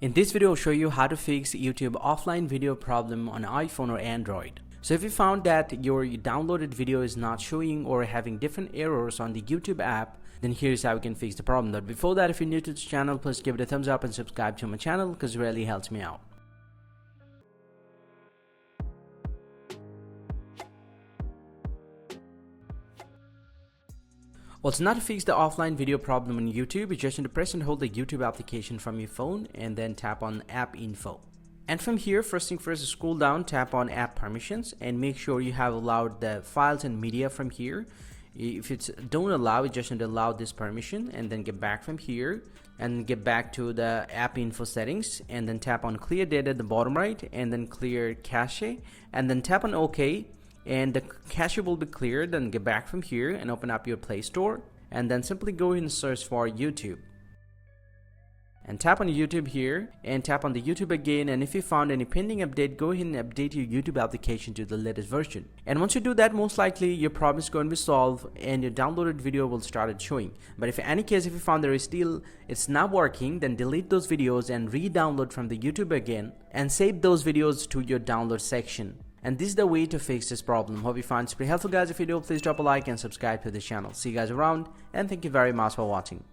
In this video, I'll show you how to fix YouTube offline video problem on iPhone or Android. So if you found that your downloaded video is not showing or having different errors on the YouTube app, then here's how you can fix the problem. But before that, if you're new to this channel, please give it a thumbs up and subscribe to my channel because it really helps me out. Well, to not fix the offline video problem on YouTube, you just need to press and hold the YouTube application from your phone and then tap on App Info. And from here, first thing first, scroll down, tap on App Permissions and make sure you have allowed the files and media from here. If it's don't allow it, just need to allow this permission and then get back from here and get back to the App Info settings and then tap on Clear Data at the bottom right and then Clear Cache and then tap on OK. And the cache will be cleared. Then get back from here and open up your Play Store and then simply go ahead and search for YouTube and tap on YouTube here and tap on the YouTube again, and if you found any pending update, go ahead and update your YouTube application to the latest version. And once you do that, most likely your problem is going to be solved and your downloaded video will start showing. But if in any case, if you found there is still it's not working, then delete those videos and re-download from the YouTube again and save those videos to your download section. And this is the way to fix this problem. Hope you find this pretty helpful, guys. If you do, please drop a like and subscribe to the channel. See you guys around, and thank you very much for watching.